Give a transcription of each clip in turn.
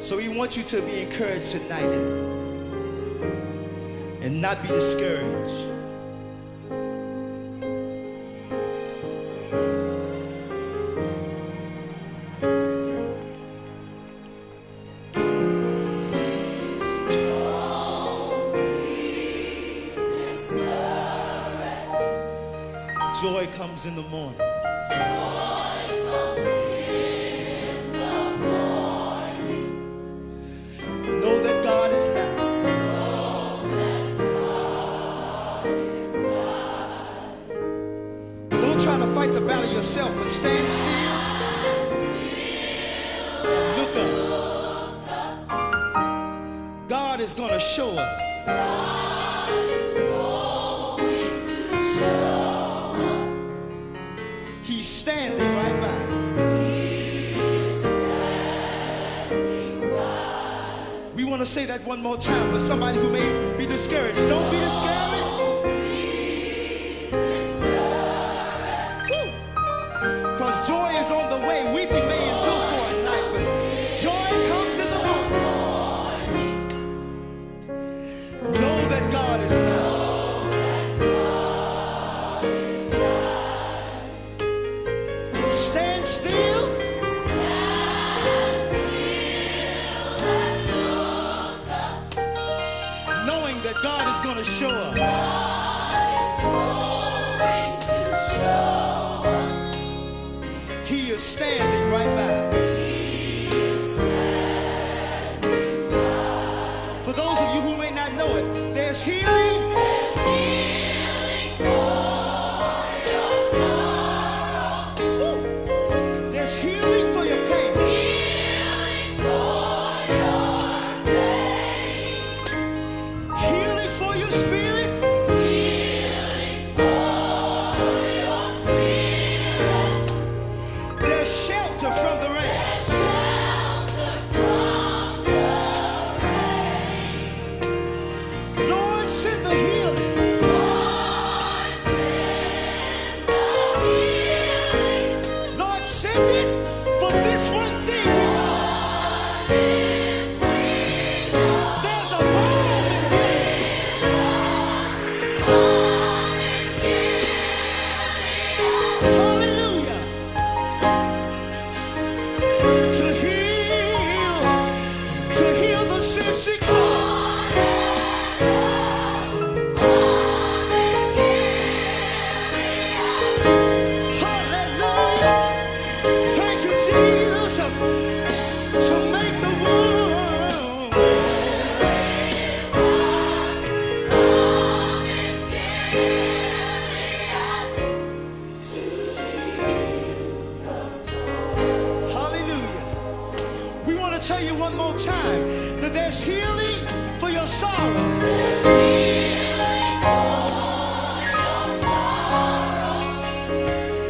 So we want you to be encouraged tonight and not be discouraged. Joy comes in the morning. Know that God is nigh. Don't try to fight the battle yourself, but stand still and look up. God is going to show up. He's standing right by. We want to say that one more time for somebody who may be discouraged. Don't be discouraged. Because joy is on the way. Weeping may endure for a night, but joy comes in the morning. Know that God is nigh. Stand still. Knowing that God is going to show up. He is standing right by. For those of you who may not know it, there's healing. There's healing for your pain. Healing for your spirit. There's shelter from the rain. Lord, send the healing. Lord, send it for this one thing we know. There's a balm in Gilead. Hallelujah. To heal the sick soul. Hallelujah. Thank you, Jesus, to make the world. Hallelujah. We want to tell you one more time that there's healing for your sorrow.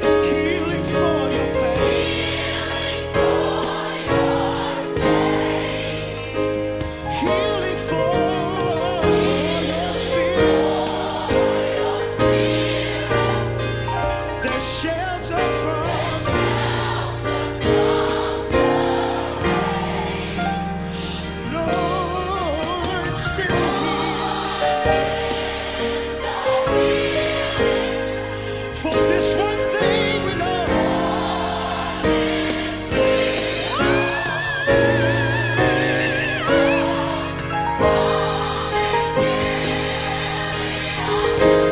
Healing for your pain. Healing for your spirit. There's shelter from. Lord, send the healing. For this one thing we know.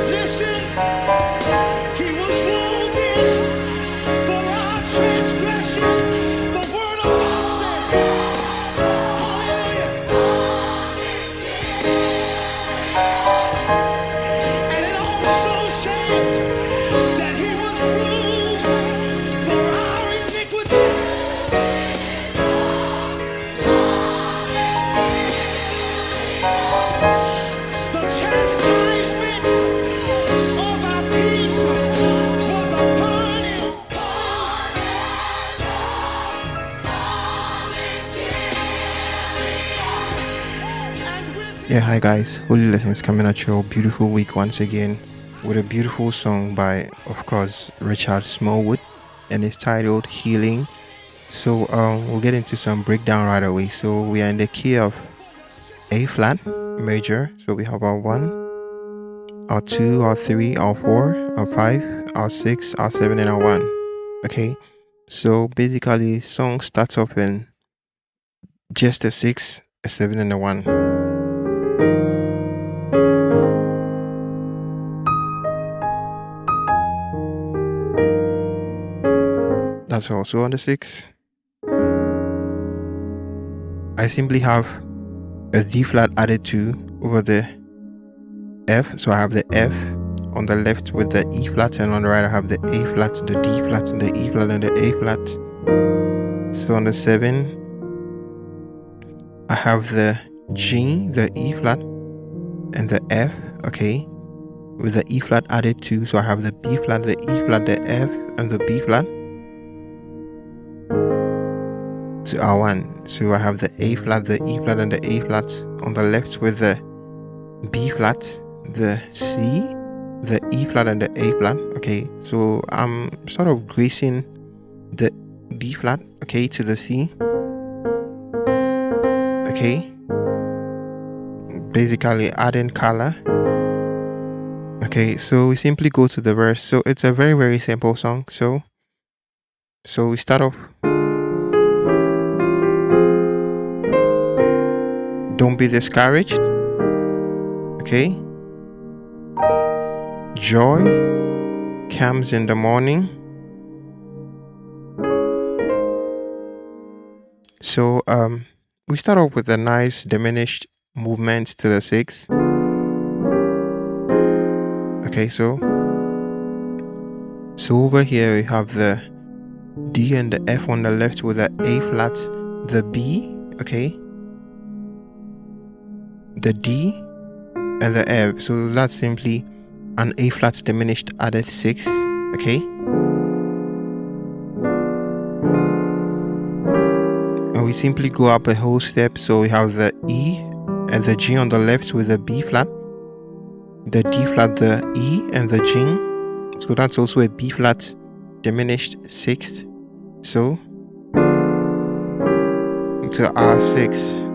Listen, he was wounded for our transgressions. The word of God said, hallelujah. And it also said that he was bruised for our iniquity. The chastisement of our peace was upon him. And with Yeah, hi guys, Holy Lessons coming at you a beautiful week once again with a beautiful song by, of course, Richard Smallwood, and it's titled Healing. So we'll get into some breakdown right away. So we are in the key of A flat major. So we have our 1, our 2, our 3, our 4, our 5, our 6, our 7, and our 1. Okay, so basically song starts off in just a 6, a 7, and a 1. That's also on the 6. I simply have a D flat added to over the F. So I have the F on the left with the E flat, and on the right I have the A flat, the D flat, the E flat, and the A flat. So on the 7 I have the G, the E flat, and the F, okay, with the E flat added to. So I have the B flat, the E flat, the F, and the B flat to R1. So I have the A flat, the E flat, and the A flat on the left with the B flat, the C, the E flat, and the A flat. Okay, so I'm sort of gracing the B flat, okay, to the C. Okay, basically adding color. Okay, so we simply go to the verse. So it's a very, very simple song. So we start off. Don't be discouraged. Okay. Joy comes in the morning. So we start off with a nice diminished movement to the 6. Okay, so over here we have the D and the F on the left with the A flat, the B, okay, the D, and the F. So that's simply an A flat diminished added 6, okay. And we simply go up a whole step. So we have the E and the G on the left with the B flat, the D flat, the E, and the G. So that's also a B flat diminished 6th. So to R6.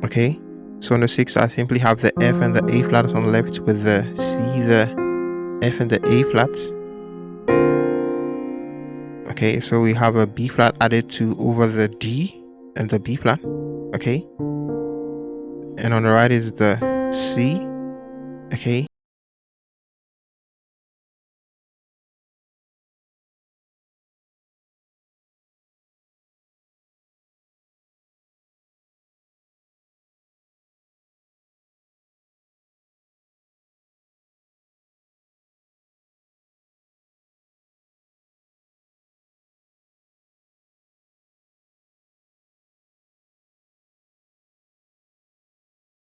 Okay, so on the 6 I simply have the F and the A flats on the left with the C, the F, and the A flats. Okay, so we have a B flat added to over the D and the B flat. Okay, and on the right is the C. Okay,